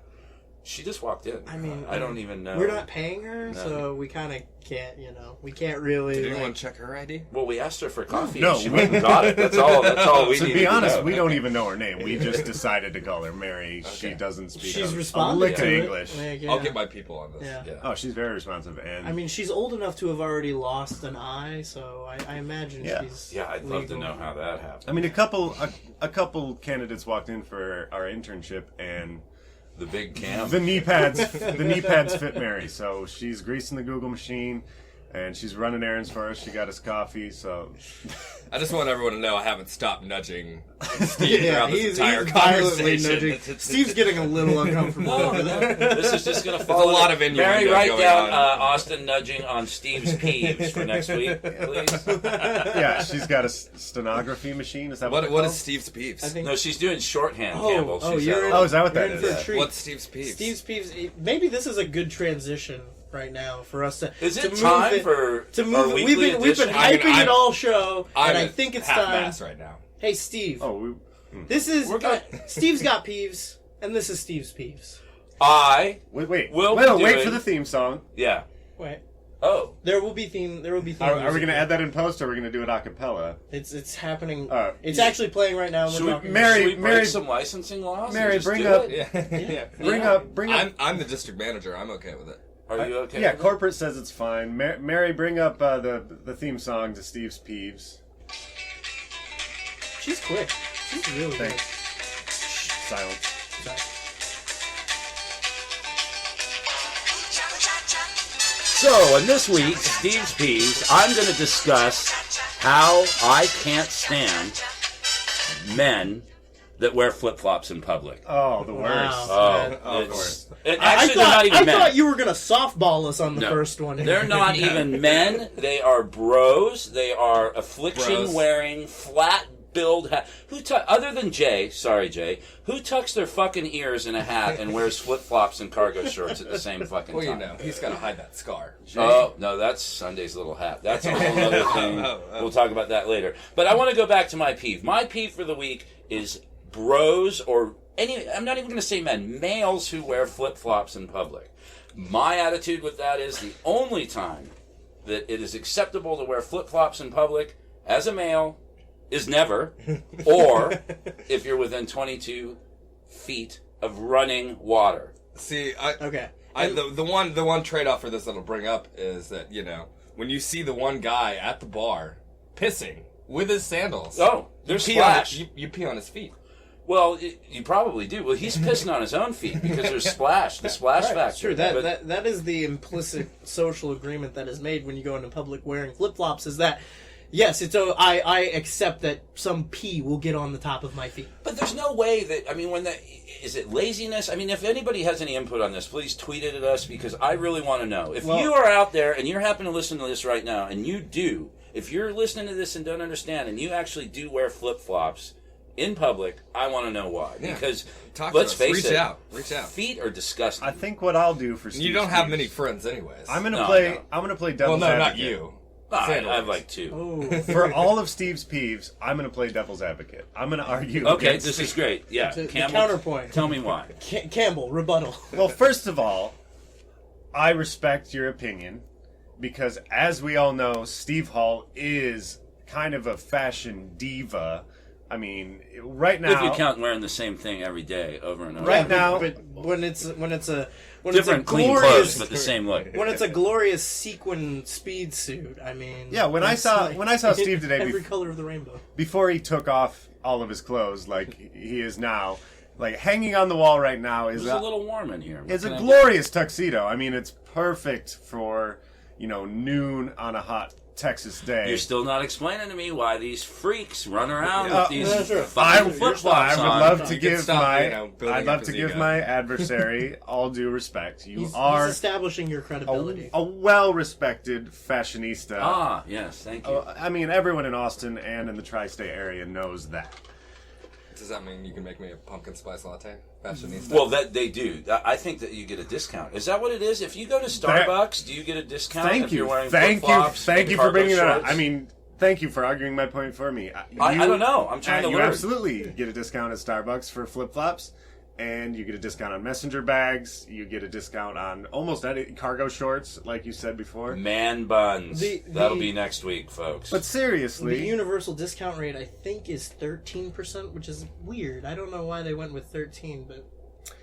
She just walked in. I mean, I don't even know. We're not paying her, No. so we kind of can't. We can't really. Did like- anyone check her ID? Well, we asked her for coffee. No, and she we- went and got it. That's all. That's all we To needed be honest, know. we don't even know her name. We just decided to call her Mary. She Okay. doesn't speak She's a responded lick to of it. English. Like, yeah. I'll get my people on this. Yeah. Yeah. Oh, she's very responsive. And I mean, she's old enough to have already lost an eye, so I imagine Yeah. she's. Yeah, I'd love to legal. know how that happened. I mean, a couple candidates walked in for our internship, and The big camp. the knee pads fit Mary. So she's greasing the Google machine, And she's running errands for us. She got us coffee, so... I just want everyone to know I haven't stopped nudging Steve Yeah, throughout this he's entire violently conversation. nudging. Steve's getting a little uncomfortable over there. This is just going to There's fall. a lot of innuendo Mary, write going down on. Austin nudging on Steve's peeves for next week, please. Yeah, she's got a stenography machine. Is that what What is Steve's peeves? I think. No, she's doing shorthand, Campbell. Oh, She's you're in, Oh, is that what you're that in is? for a Yeah. treat. What's Steve's peeves? Steve's peeves. Maybe this is a good transition right now for us to. Is it to time move it, for to our move? weekly We've been edition? hyping it all show, and I at think it's half time. mass right now. Hey, Steve. Oh, This is We're good. Steve's got peeves, and this is Steve's peeves. wait. We'll wait be doing- for the theme song. Yeah. Wait, Oh. there will be theme. There will be theme. Are we music. going to add that in post, or are we going to do it a cappella? It's happening. It's Yeah. actually playing right now. And Should we're we, talking. Mary- should we break Mary- some licensing laws? Mary, and just bring do up- it? Yeah. Bring Yeah. up. I'm the district manager. I'm okay with it. Are you okay? Yeah, with it? corporate says it's fine. Mary, bring up the theme song to Steve's peeves. She's quick. She's really quick. Thanks. Silence. Sorry. So, in this week's Steve's Peeves, I'm going to discuss how I can't stand men that wear flip-flops in public. Oh, the worst. Wow. Of It's- course. Actually, they're not even I men. thought you were gonna softball us on the No. first one. They're not even men. They are bros. They are affliction-wearing, flat-billed hat. Other than Jay, sorry Jay, who tucks their fucking ears in a hat and wears flip-flops and cargo shorts at the same fucking Well, you time? know, he's got to hide that scar. Oh, no, that's Sunday's little hat. That's a whole other thing. Oh. We'll talk about that later. But I want to go back to my peeve. My peeve for the week is bros or I'm not even going to say men, males who wear flip-flops in public. My attitude with that is the only time that it is acceptable to wear flip-flops in public as a male is never, or if you're within 22 feet of running water. See, Okay. the one trade off for this that'll bring up is that, you know, when you see the one guy at the bar pissing with his sandals, Oh, there's you pee on splash. you pee on his feet. Well, you probably do. Well, he's pissing on his own feet because there's splash, the splash Right, factor. sure. But- That is the implicit social agreement that is made when you go into public wearing flip flops. Is that yes? It's I accept that some pee will get on the top of my feet. But there's no way that, I mean, is it laziness? I mean, if anybody has any input on this, please tweet it at us because I really want to know. If you are out there and you're happen to listen to this right now and you do, if you're listening to this and don't understand and you actually do wear flip-flops in public, I want to know why. Yeah. Because, Talk to let's us. face Reach it, out. Reach out. feet are disgusting. I think what I'll do for Steve's You don't have peeves- many friends anyways. I'm gonna No, play. I don't. I'm gonna play well, devil's no, not advocate. you. I Sandals. have like two. Oh, For all of Steve's peeves, I'm gonna play devil's advocate. I'm gonna argue. Okay, against this is great. Yeah, the Campbell, counterpoint. tell me why. Campbell rebuttal. Well, first of all, I respect your opinion because, as we all know, Steve Hall is kind of a fashion diva. I mean, right now, If you count wearing the same thing every day over and over. Right now- but when it's a Different clean clothes, glorious but the same look. when it's a glorious sequin speed suit, I mean, Yeah, when I it's saw Steve today every color of the rainbow. before he took off all of his clothes, like he is now, like hanging on the wall right now is It's a little warm in here. It's What a can I do? glorious tuxedo. I mean, it's perfect for, noon on a hot Texas day. You're still not explaining to me why these freaks run around with these no, sure. fucking flip-flops I would on. love to You can give stop, my building I'd love up to his give ego. my adversary all due respect. You He's are establishing your credibility. a well-respected fashionista. Ah, yes, thank you. I mean, everyone in Austin and in the tri-state area knows that. Does that mean you can make me a pumpkin spice latte? Fashionista. Well, that they do. I think that you get a discount. Is that what it is? If you go to Starbucks, do you get a discount Thank if you, you're wearing thank you, flip-flops thank and you for cargo bringing that up. shorts? I mean, thank you for arguing my point for me. I don't know. I'm trying to you learn. absolutely get a discount at Starbucks for flip-flops, and you get a discount on messenger bags. You get a discount on almost any cargo shorts, like you said before. Man buns. The- That'll be next week, folks. But The seriously, universal discount rate, I think, is 13%, which is weird. I don't know why they went with 13, but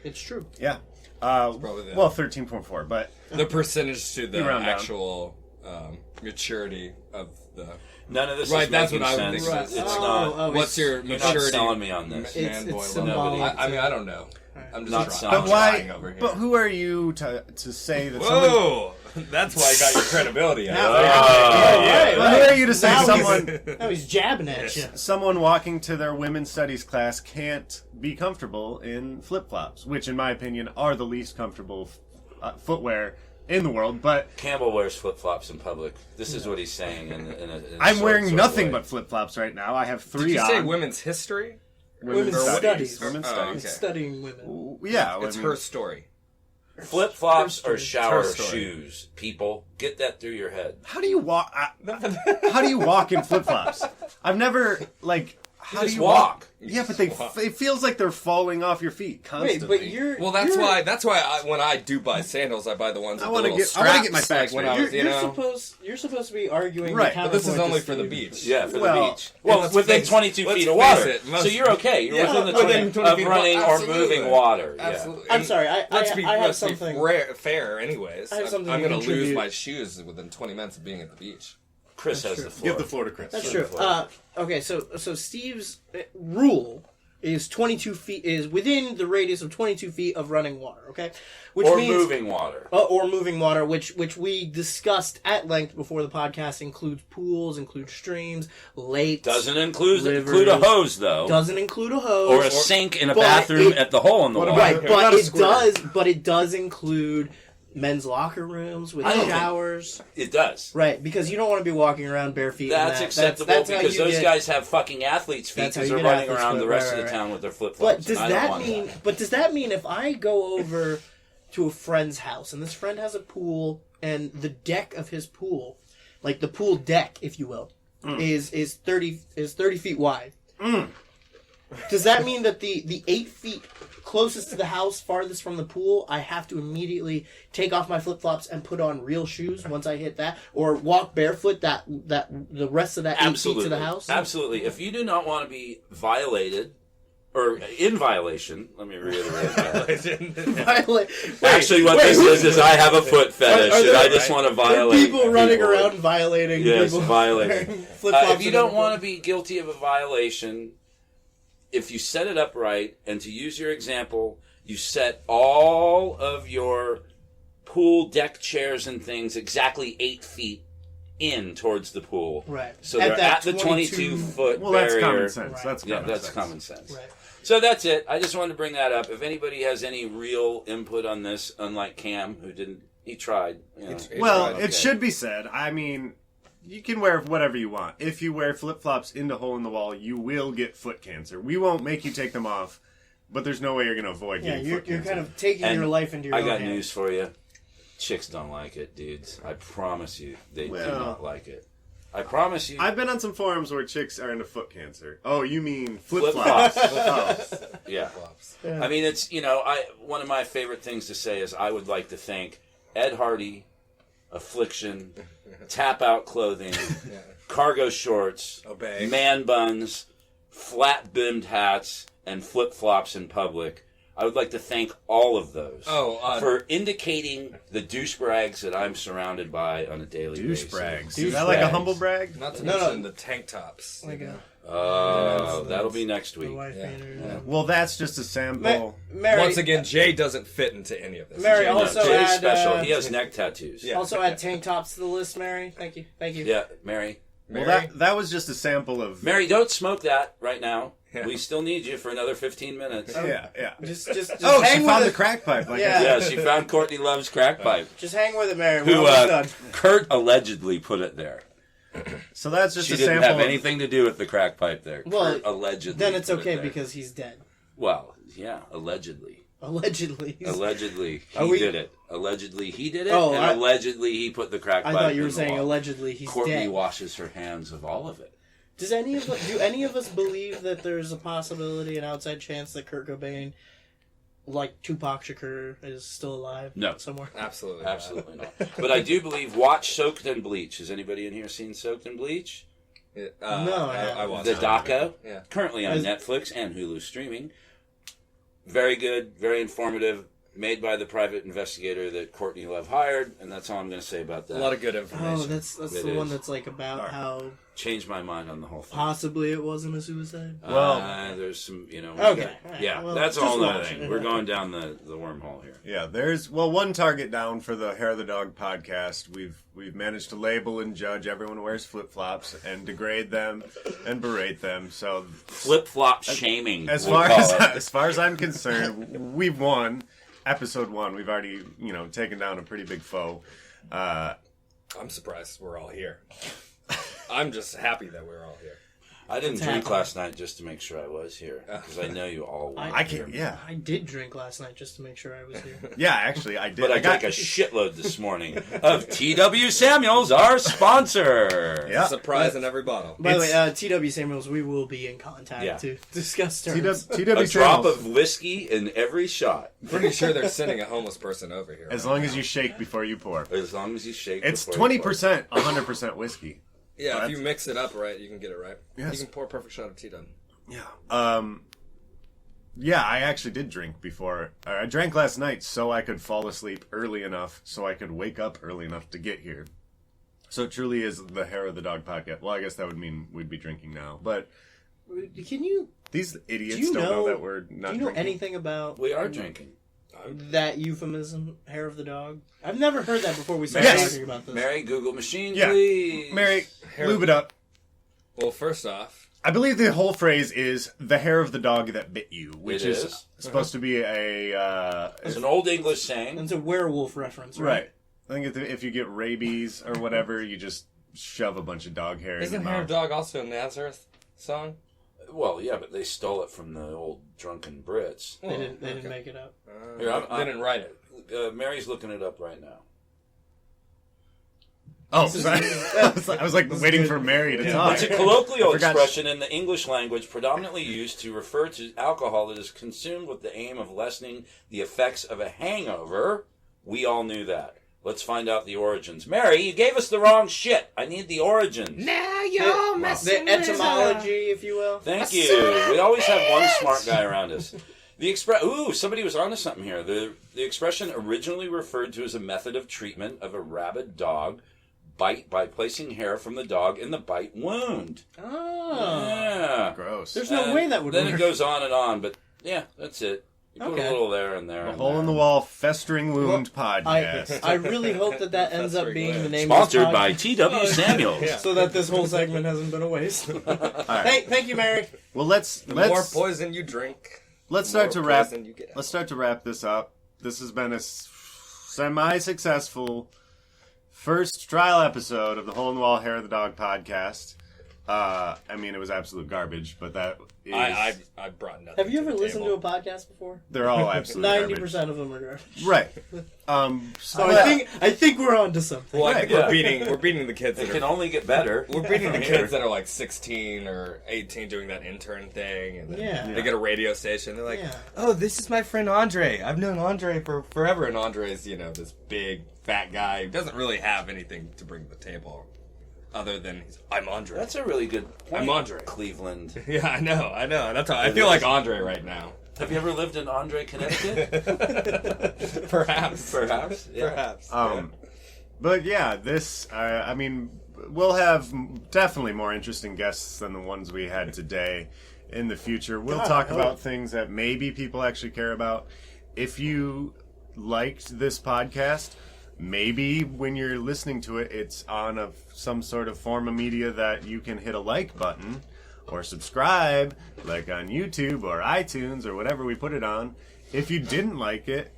it's true. yeah. probably the- Well, 13.4, but the percentage to the You round down. actual maturity of the. None of this Right, is that's making what I would sense. think. Right. It's Oh, not. oh, What's your You're not maturity? selling me on this. It's Man, boy, symbolic. love. I mean, I don't know. I'm just Not trying. selling. but I'm why? trying over here. But who are you to say that Whoa! That's why you got your credibility. Now- Well, right. who are you to say Now someone Now he's jabbing at you. someone walking to their women's studies class can't be comfortable in flip-flops, which in my opinion are the least comfortable footwear in the world, but Campbell wears flip-flops in public. This is what he's saying. In a I'm wearing sort of nothing way. but flip-flops right now. I have 3 Did you on. say women's history? Women's studies. Women's Oh, studies. okay. Studying women. Yeah, It's her story. Flip-flops Her are shower Her story. shoes, people. Get that through your head. How do you walk? How do you walk in flip-flops? I've never How just do you walk. Yeah, but it feels like they're falling off your feet constantly. Wait, but you're Well, that's you're- why when I do buy sandals, I buy the ones with I the wanna little get- I straps. wanna get my facts when straight. I was, You're supposed to be arguing Right, the but But this is counterpoint only to for the Steve. beach. Yeah, for Well, the beach. Well, let's within face- 22 let's feet of face water. it, most- So you're okay. You're Yeah, within the within 20 of 20 feet. running or Absolutely. moving water. Yeah. Absolutely. I'm And sorry, I let's have be something. fair, anyways. I have something I'm to going to lose contribute. my shoes within 20 minutes of being at the beach. Chris has the floor. Give the floor to Chris. That's Sure. true. Okay, so Steve's rule is 22 feet is within the radius of 22 feet of running water. Okay, which or means moving water. or moving water, which we discussed at length before the podcast. Includes pools, includes streams, lakes. Doesn't include rivers. a hose though, Doesn't include a hose or a sink in a but bathroom it- at the hole in the What wall. about- Right, What but about a it squirter? does. But it does include men's locker rooms with I don't think- showers. It does. Right, because you don't want to be walking around bare feet. in That's that. acceptable That's how because you those get- guys have fucking athletes' feet That's how because you they're get running athlete's around foot, the rest right, of the right. town with their flip flops. But does that mean if I go over to a friend's house and this friend has a pool and the deck of his pool, like the pool deck, if you will, is 30 feet wide? Does that mean that the 8 feet closest to the house, farthest from the pool, I have to immediately take off my flip flops and put on real shoes once I hit that, or walk barefoot that the rest of that 8 feet to the house? Absolutely. If you do not want to be violated or in violation, let me reiterate that. Actually, what this is I have a foot fetish, Are there- and I just want to There are violate people running around violating. Yes, people violating. flip-flops If you in don't the want to be guilty of a violation, if you set it up right, and to use your example, you set all of your pool deck chairs and things exactly 8 feet in towards the pool. Right. So At they're that at the 22-foot Well, barrier. that's common sense. Right. That's Yeah, common that's sense. common sense. Right. So that's it. I just wanted to bring that up. If anybody has any real input on this, unlike Cam, who didn't, he tried. You know. Well, Okay. it should be said. I mean, you can wear whatever you want. If you wear flip-flops into hole in the wall, you will get foot cancer. We won't make you take them off, but there's no way you're going to avoid Yeah, getting you're foot cancer. kind of taking And your life into your I own got hands. news for you. Chicks don't like it, dudes. I promise you, they do Well- not like it. I promise you. I've been on some forums where chicks are into foot cancer. Oh, you mean Flip-flops. flip-flops. Yeah. Yeah. I mean, it's, one of my favorite things to say is I would like to thank Ed Hardy, Affliction, Tap Out Clothing, cargo shorts, Obey. man buns, flat brimmed hats, and flip flops in public. I would like to thank all of those for indicating the douchebags that I'm surrounded by on a daily basis. Douchebags. Is that like a Douchebags. humble brag? Not to No, mention the tank tops. Like a Oh, that'll be next the week. wife Yeah. hater. Yeah. Well, that's just a sample. Mary, Once again, Jay doesn't fit into any of this. Mary No, also Jay's had, special. He has neck tattoos. Yeah. also add tank tops to the list, Mary. Thank you. Yeah, Mary. Well, Mary? that was just a sample of... Mary, don't smoke that right now. Yeah. We still need you for another 15 minutes. Yeah, yeah. Just Oh, hang she with found the it. crack pipe. Like Yeah. Yeah, she found Courtney Love's crack pipe. Just hang with it, Mary. Who, We're almost done. Kurt allegedly put it there. So that's just She a didn't sample have of... anything to do with the crack pipe there. Well, Kurt allegedly. Then it's put it okay there. because he's dead. Well, yeah, allegedly. Allegedly. Allegedly, Are he we- did it. Allegedly, he did it, Oh, and I- allegedly, he put the crack I pipe thought you in were the saying wall. allegedly he's Courtney dead. washes her hands of all of it. Do any of us believe that there's a possibility, an outside chance that Kurt Cobain, like Tupac Shakur, is still alive? No. somewhere. Absolutely. Absolutely not. But I do believe watch Soaked in Bleach. Has anybody in here seen Soaked in Bleach? No, No, I watched The it. doco, Yeah. currently on Is- Netflix and Hulu streaming. Very good, very informative, made by the private investigator that Courtney Love hired, and that's all I'm going to say about that. A lot of good information. Oh, that's the one that's like about how Changed my mind on the whole thing. possibly it wasn't a suicide. Well, there's some, Okay. Yeah, Well, that's a just whole other watch thing. it. We're going down the wormhole here. Yeah, there's one target down for the Hair of the Dog podcast. We've managed to label and judge everyone who wears flip flops and degrade them and berate them. So Flip-flop shaming. as we'll far call as it. as far as I'm concerned, we've won. Episode 1, we've already taken down a pretty big foe. I'm surprised we're all here. I'm just happy that we're all here. I didn't It's drink happening. last night just to make sure I was here because I know you all were. I can't. Yeah, I did drink last night just to make sure I was here. yeah. Actually, I did. But I drank a shitload this morning of T.W. Samuels, our sponsor. Yeah. Surprise in every bottle. By the way, It's- T.W. Samuels, we will be in contact Yeah. to discuss terms. TW A drop Samuels. of whiskey in every shot, Pretty sure they're sending a homeless person over here. As right long now. as you shake before you pour. as long as you shake. It's before you 20%, 100% whiskey. Yeah, if What? you mix it up right, you can get it right. Yes. You can pour a perfect shot of T-Dub. Yeah. Yeah, I actually did drink before. I drank last night so I could fall asleep early enough so I could wake up early enough to get here. So it truly is the Hair of the Dog podcast. Well, I guess that would mean we'd be drinking now. But Can you these idiots Do you don't know know- that we're not do you know drinking. anything about We are drinking. that euphemism, hair of the dog? I've never heard that before we started Yes. talking about this. Mary, Google machine, Yeah. please. Mary, Hair- lube it up. Well, first off, I believe the whole phrase is the hair of the dog that bit you, which It is is. supposed to be a... It's an old English saying. It's a werewolf reference, right? right. I think if you get rabies or whatever, you just shove a bunch of dog hair in isn't your Hair mouth. of Dog also a Nazareth song? Well, yeah, but they stole it from the old drunken Brits. They didn't make it up. Here, I'm- They didn't write it. Mary's looking it up right now. Oh, sorry. I was like waiting for Mary to talk. It's a colloquial I forgot- expression in the English language predominantly used to refer to alcohol that is consumed with the aim of lessening the effects of a hangover. We all knew that. Let's find out the origins. Mary, you gave us the wrong shit. I need the origins. Now you're The etymology, if you will. Thank you. We always have one smart guy around us. Ooh, somebody was onto something here. The expression originally referred to as a method of treatment of a rabid dog bite by placing hair from the dog in the bite wound. Oh. Yeah. Gross. There's no way that would Then work. it goes on, but yeah, that's it. You put Okay. a little there and there. The and Hole there. in the Wall Festering Wound podcast. I really hope that ends up very being glad. the name Sponsored of this by podcast, T.W. Samuels. so that this whole segment hasn't been a waste. All right. Thank you, Mary. Well, let's The more poison you drink, let's the start to more wrap. poison you get. Let's start to wrap this up. This has been a semi-successful first trial episode of the Hole in the Wall Hair of the Dog podcast. I mean, it was absolute garbage, but that is... I brought nothing. Have you ever the listened to table. a podcast before? They're all absolute 90% of them are garbage. garbage. Right. So I think we're on to something. Well, I think Yeah. we're beating the kids It that can are. only get better. We're beating the from here. kids that are like 16 or 18 doing that intern thing, and then Yeah. they get a radio station. They're like, Yeah. "Oh, this is my friend Andre. I've known Andre for forever." And Andre's, this big fat guy who doesn't really have anything to bring to the table, other than I'm Andre. That's a really good point. I'm Andre. Cleveland. Yeah, I know. That's how I feel like Andre right now. Have you ever lived in Andre, Connecticut? Perhaps. Perhaps. Yeah. Perhaps. But yeah, this, I mean, we'll have definitely more interesting guests than the ones we had today in the future. We'll talk about things that maybe people actually care about. If you liked this podcast, maybe when you're listening to it, it's on some sort of form of media that you can hit a like button or subscribe, like on YouTube or iTunes or whatever we put it on. If you didn't like it,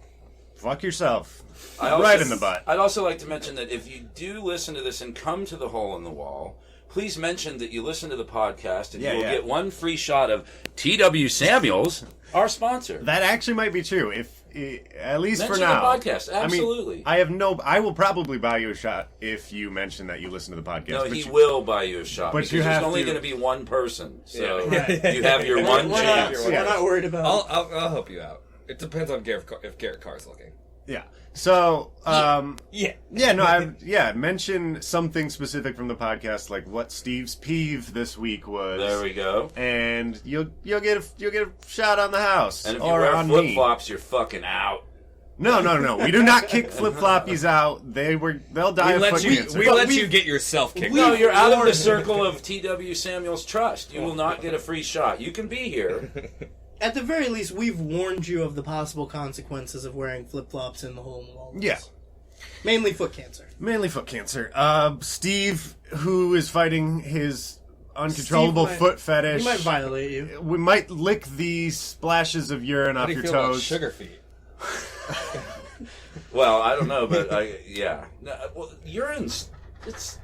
fuck yourself. Right in the butt. I'd also like to mention that if you do listen to this and come to the Hole in the Wall, please mention that you listen to the podcast and you will get one free shot of T.W. Samuels, our sponsor. That actually might be true. At least Mention for now. the podcast, absolutely. I mean, I will probably buy you a shot if you mention that you listen to the podcast. No, but he you- will buy you a shot but because you there's have only to- going to be one person. So Yeah. you have your one We're chance. not worried about I'll help you out. It depends on if Garrett Carr's looking. Yeah. So, Yeah. mention something specific from the podcast, like what Steve's peeve this week was. There we go. And you'll get a shot on the house And if you or wear on flip me. flops, you're fucking out. No. We do not kick flip-floppies out. They'll die of foot cancer. We let you get yourself kicked No, out. you're out of the circle of T.W. Samuel's trust. You will not get a free shot. You can be here. At the very least, we've warned you of the possible consequences of wearing flip-flops in the hole in the wall. Yeah. Mainly foot cancer. Steve, who is fighting his uncontrollable foot fetish. He might violate you. We might lick the splashes of urine How off do you your feel about toes. sugar feet? Well, I don't know, but yeah. No, well, urine's,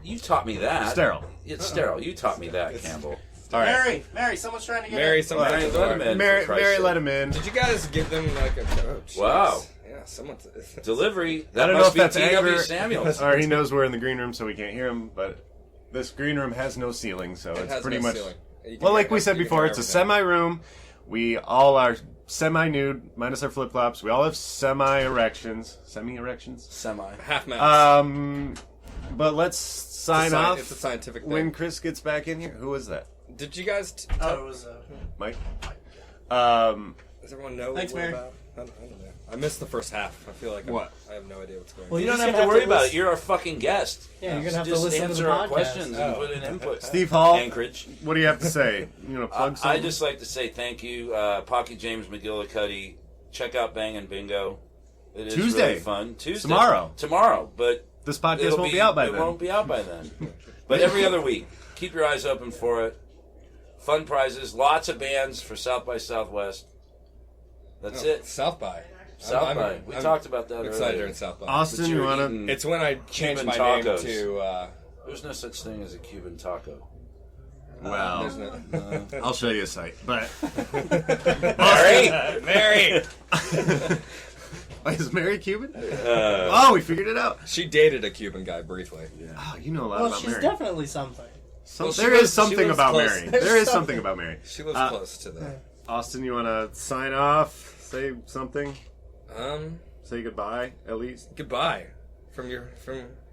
you taught me that. Sterile. It's sterile. You taught me that, Campbell. All right. Mary, someone's trying to get Mary, in. someone Mary, let him in. Mary, for Christ's Mary sake. let him in. Did you guys give them like a... Oh, jeez. Wow. Yeah, someone... Delivery. I That don't know must if be that's T.W. anger, Samuels. or he knows we're in the green room, so we can't hear him. But this green room has no ceiling, so It it's has pretty no much. ceiling. You can Well, like hear- we said you can before, hear it's a everything. semi-room. We all are semi-nude, minus our flip-flops. We all have semi-erections. Semi-erections? Semi. Half mouth. But let's sign off It's a scientific thing. when Kris gets back in here. Who was that? Did you guys... Oh, it was... Mike? Does everyone know Thanks, what Mary. about? I don't know. I missed the first half. I feel like What? I have no idea what's going Well, on. You You're don't just have to gonna worry have to about it. listen- You're our fucking guest. Yeah, you're gonna have to Just listen to answer the our podcast. questions and Oh. put in input. Steve Hall, Anchorage. what do you have to say? You gonna plug something? I just like to say thank you, Pocky James McGillicuddy. Check out Bang and Bingo. It is Tuesday. really fun. Tuesday. Tomorrow. But This podcast won't be out by it then. won't be out by then. But every other week, keep your eyes open for it. Fun prizes, lots of bands for South by Southwest. That's it. South by. South by. We talked about that I'm excited earlier. during South by. Austin, But you you're wanna? eating- It's when I changed Cuban my tacos. name to... There's no such thing as a Cuban taco. Well, there's no... I'll show you a site. But Mary! Wait, is Mary Cuban? Uh, Oh, we figured it out. She dated a Cuban guy briefly. Oh, you know a lot Well, about she's Mary. definitely something. Some, Well, she there lives- is something she lives about close. Mary. There is something about Mary. She lives close to the... Austin, you want to sign off? Say something? Say goodbye, at least? Goodbye.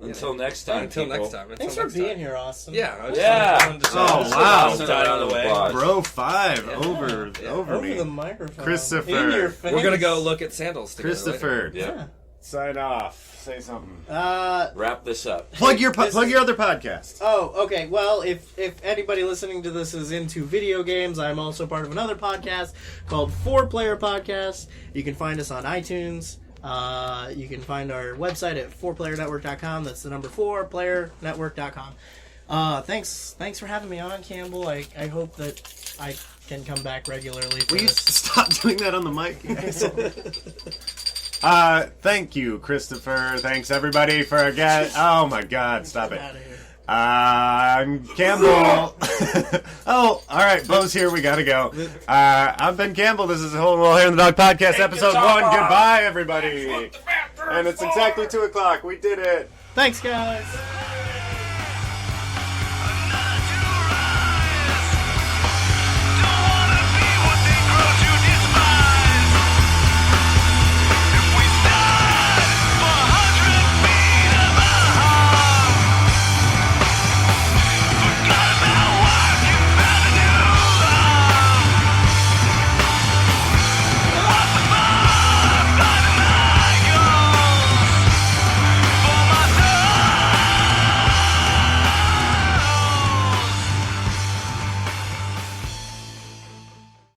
Until next time. Until people. next time. Thanks for being here, Austin. Yeah. I just Yeah. wanted to say- Oh, wow. Austin, died on the way. Bro 5 over Over me. the microphone. Christopher. In your face. We're going to go look at sandals together Christopher, Yeah. sign off. Say something. Wrap this up. Plug your this is- other podcast. Oh, okay. Well, if anybody listening to this is into video games, I'm also part of another podcast called 4Player Podcast. You can find us on iTunes. You can find our website at 4playernetwork.com. That's the number 4playernetwork.com. Thanks for having me on, Campbell. I hope that I can come back regularly. For Will you this. stop doing that on the mic? you asshole? Thank you, Christopher. Thanks, everybody, for again. Oh, my God. Stop it. Outta here. I'm Campbell. Oh, all right. Bo's here. We got to go. I'm Ben Campbell. This is the Whole Hair in the Dog Podcast, episode 1. Goodbye, everybody. And it's exactly 2 o'clock. We did it. Thanks, guys.